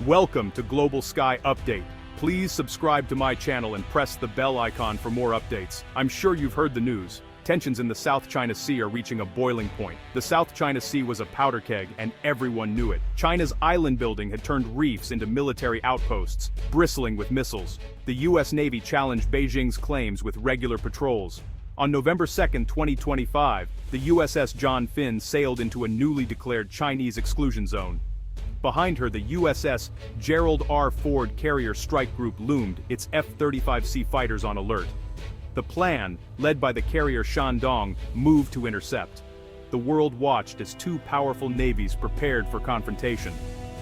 Welcome to Global Sky Update. Please subscribe to my channel and press the bell icon for more updates. I'm sure you've heard the news. Tensions in the South China Sea are reaching a boiling point. The South China Sea was a powder keg, and everyone knew it. China's island building had turned reefs into military outposts, bristling with missiles. The U.S. Navy challenged Beijing's claims with regular patrols. On November 2, 2025, the USS John Finn sailed into a newly declared Chinese exclusion zone. Behind her, the USS Gerald R. Ford Carrier Strike Group loomed, its F-35C fighters on alert. The plan, led by the carrier Shandong, moved to intercept. The world watched as two powerful navies prepared for confrontation.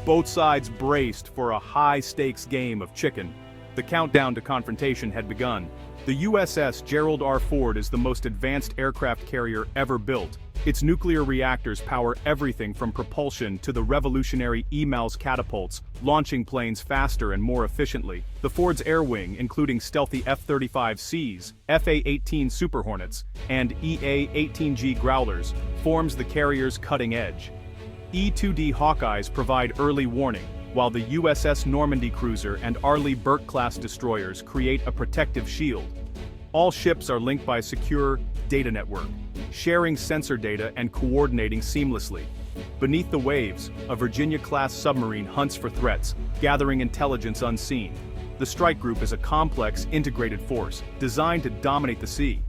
Both sides braced for a high-stakes game of chicken. The countdown to confrontation had begun. The USS Gerald R. Ford is the most advanced aircraft carrier ever built. Its nuclear reactors power everything from propulsion to the revolutionary EMALS catapults, launching planes faster and more efficiently. The Ford's air wing, including stealthy F-35Cs, FA-18 Super Hornets, and EA-18G Growlers, forms the carrier's cutting edge. E-2D Hawkeyes provide early warning, while the USS Normandy cruiser and Arleigh Burke class destroyers create a protective shield. All ships are linked by a secure data network, sharing sensor data and coordinating seamlessly. Beneath the waves, a Virginia-class submarine hunts for threats, gathering intelligence unseen. The strike group is a complex, integrated force, designed to dominate the sea.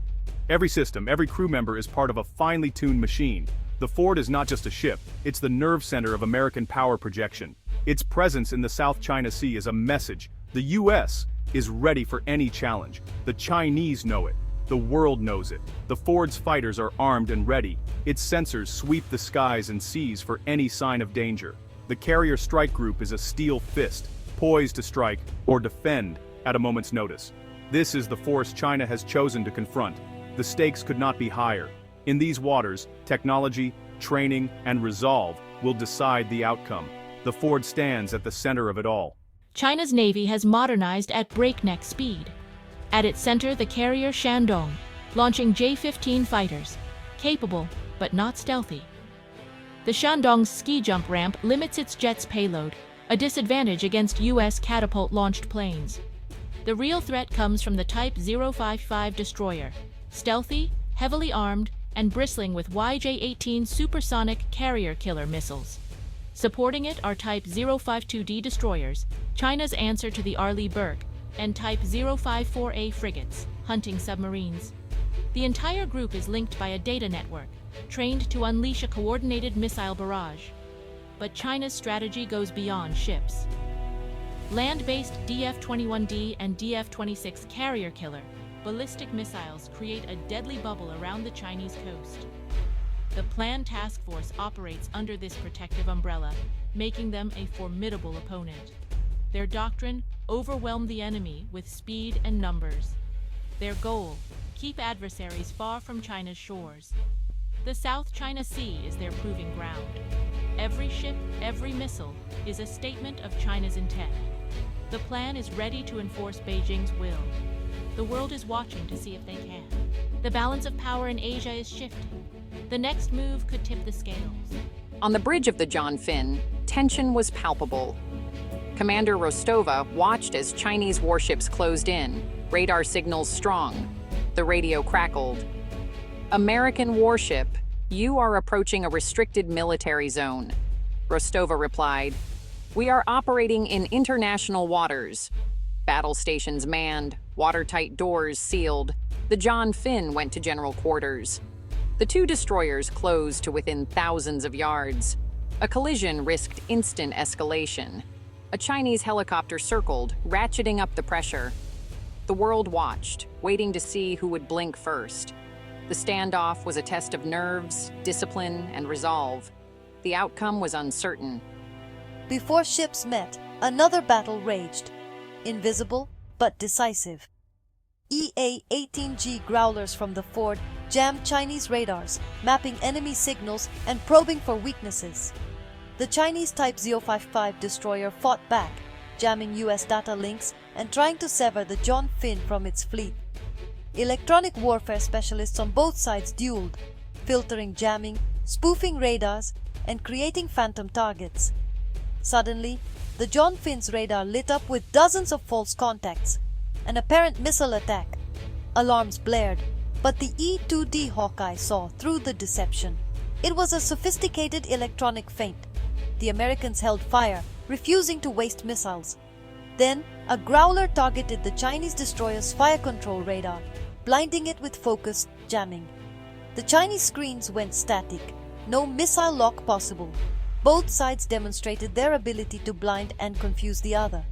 Every system, every crew member is part of a finely tuned machine. The Ford is not just a ship, it's the nerve center of American power projection. Its presence in the South China Sea is a message. The U.S. is ready for any challenge. The Chinese know it. The world knows it. The Ford's fighters are armed and ready. Its sensors sweep the skies and seas for any sign of danger. The carrier strike group is a steel fist, poised to strike or defend at a moment's notice. This is the force China has chosen to confront. The stakes could not be higher. In these waters, technology, training, and resolve will decide the outcome. The Ford stands at the center of it all. China's Navy has modernized at breakneck speed. At its center, the carrier Shandong, launching J-15 fighters, capable but not stealthy. The Shandong's ski jump ramp limits its jet's payload, a disadvantage against U.S. catapult-launched planes. The real threat comes from the Type 055 destroyer, stealthy, heavily armed, and bristling with YJ-18 supersonic carrier-killer missiles. Supporting it are Type 052D destroyers, China's answer to the Arleigh Burke, and Type 054A frigates, hunting submarines. The entire group is linked by a data network, trained to unleash a coordinated missile barrage. But China's strategy goes beyond ships. Land-based DF-21D and DF-26 carrier killer ballistic missiles create a deadly bubble around the Chinese coast. The planned task force operates under this protective umbrella, making them a formidable opponent. Their doctrine: overwhelm the enemy with speed and numbers. Their goal: keep adversaries far from China's shores. The South China Sea is their proving ground. Every ship, every missile, is a statement of China's intent. The plan is ready to enforce Beijing's will. The world is watching to see if they can. The balance of power in Asia is shifting. The next move could tip the scales. On the bridge of the John Finn, tension was palpable. Commander Rostova watched as Chinese warships closed in, radar signals strong. The radio crackled. "American warship, you are approaching a restricted military zone." Rostova replied, "We are operating in international waters." Battle stations manned, watertight doors sealed. The John Finn went to general quarters. The two destroyers closed to within thousands of yards. A collision risked instant escalation. A Chinese helicopter circled, ratcheting up the pressure. The world watched, waiting to see who would blink first. The standoff was a test of nerves, discipline, and resolve. The outcome was uncertain. Before ships met, another battle raged. Invisible, but decisive. EA-18G Growlers from the Ford jammed Chinese radars, mapping enemy signals and probing for weaknesses. The Chinese Type 055 destroyer fought back, jamming U.S. data links and trying to sever the John Finn from its fleet. Electronic warfare specialists on both sides dueled, filtering jamming, spoofing radars, and creating phantom targets. Suddenly, the John Finn's radar lit up with dozens of false contacts. An apparent missile attack. Alarms blared, but the E-2D Hawkeye saw through the deception. It was a sophisticated electronic feint. The Americans held fire, refusing to waste missiles. Then, a growler targeted the Chinese destroyer's fire control radar, blinding it with focused jamming. The Chinese screens went static. No missile lock possible. Both sides demonstrated their ability to blind and confuse the other.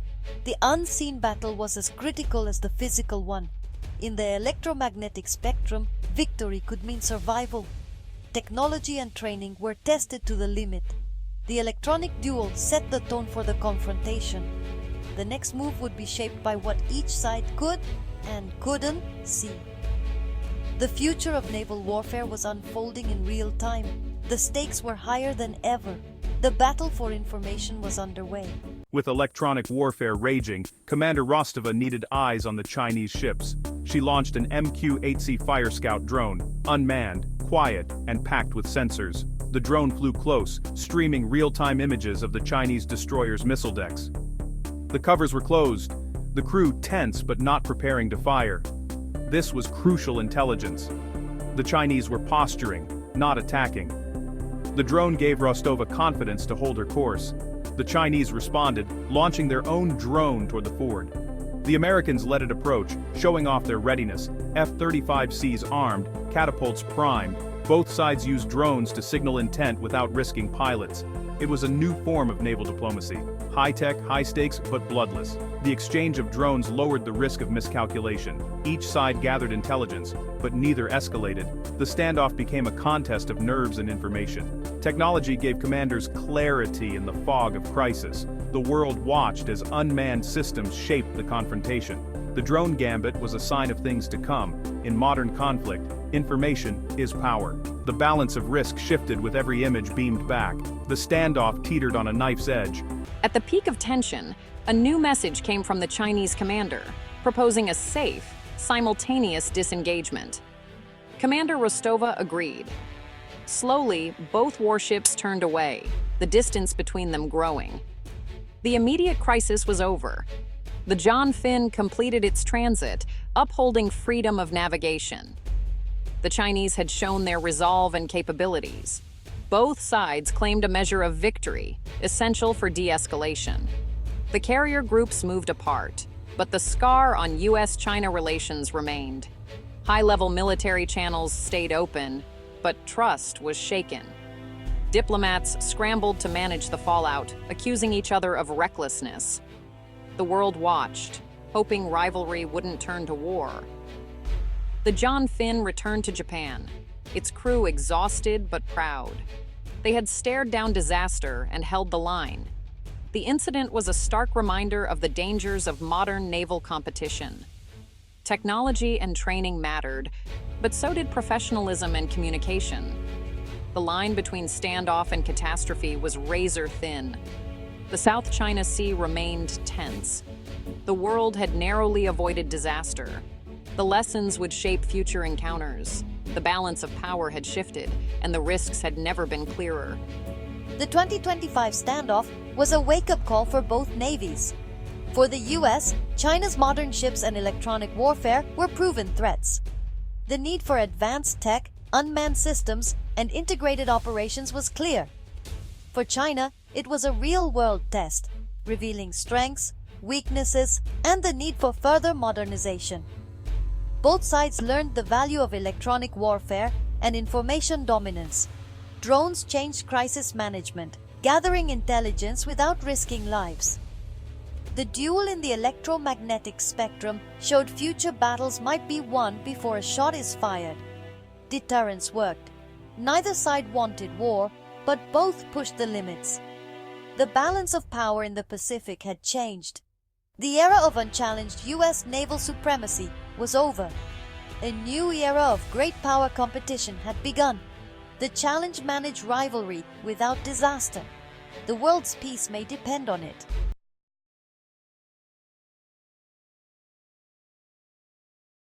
The unseen battle was as critical as the physical one. In the electromagnetic spectrum, victory could mean survival. Technology and training were tested to the limit. The electronic duel set the tone for the confrontation. The next move would be shaped by what each side could and couldn't see. The future of naval warfare was unfolding in real time. The stakes were higher than ever. The battle for information was underway. With electronic warfare raging, Commander Rostova needed eyes on the Chinese ships. She launched an MQ-8C Fire Scout drone, unmanned, quiet, and packed with sensors. The drone flew close, streaming real-time images of the Chinese destroyer's missile decks. The covers were closed, the crew tense but not preparing to fire. This was crucial intelligence. The Chinese were posturing, not attacking. The drone gave Rostova confidence to hold her course. The Chinese responded, launching their own drone toward the ford. The Americans let it approach, showing off their readiness. F-35Cs armed, catapults primed. Both sides used drones to signal intent without risking pilots. It was a new form of naval diplomacy. High-tech, high-stakes, but bloodless. The exchange of drones lowered the risk of miscalculation. Each side gathered intelligence, but neither escalated. The standoff became a contest of nerves and information. Technology gave commanders clarity in the fog of crisis. The world watched as unmanned systems shaped the confrontation. The drone gambit was a sign of things to come. In modern conflict, information is power. The balance of risk shifted with every image beamed back. The standoff teetered on a knife's edge. At the peak of tension, a new message came from the Chinese commander, proposing a safe, simultaneous disengagement. Commander Rostova agreed. Slowly, both warships turned away, the distance between them growing. The immediate crisis was over. The John Finn completed its transit, upholding freedom of navigation. The Chinese had shown their resolve and capabilities. Both sides claimed a measure of victory, essential for de-escalation. The carrier groups moved apart, but the scar on US-China relations remained. High-level military channels stayed open, but trust was shaken. Diplomats scrambled to manage the fallout, accusing each other of recklessness. The world watched, hoping rivalry wouldn't turn to war. The John Finn returned to Japan, its crew exhausted but proud. They had stared down disaster and held the line. The incident was a stark reminder of the dangers of modern naval competition. Technology and training mattered, but so did professionalism and communication. The line between standoff and catastrophe was razor thin. The South China Sea remained tense. The world had narrowly avoided disaster. The lessons would shape future encounters. The balance of power had shifted, and the risks had never been clearer. The 2025 standoff was a wake-up call for both navies. For the US, China's modern ships and electronic warfare were proven threats. The need for advanced tech, unmanned systems, and integrated operations was clear. For China, it was a real-world test, revealing strengths, weaknesses, and the need for further modernization. Both sides learned the value of electronic warfare and information dominance. Drones changed crisis management, gathering intelligence without risking lives. The duel in the electromagnetic spectrum showed future battles might be won before a shot is fired. Deterrence worked. Neither side wanted war, but both pushed the limits. The balance of power in the Pacific had changed. The era of unchallenged US naval supremacy was over. A new era of great power competition had begun. The challenge managed rivalry without disaster. The world's peace may depend on it.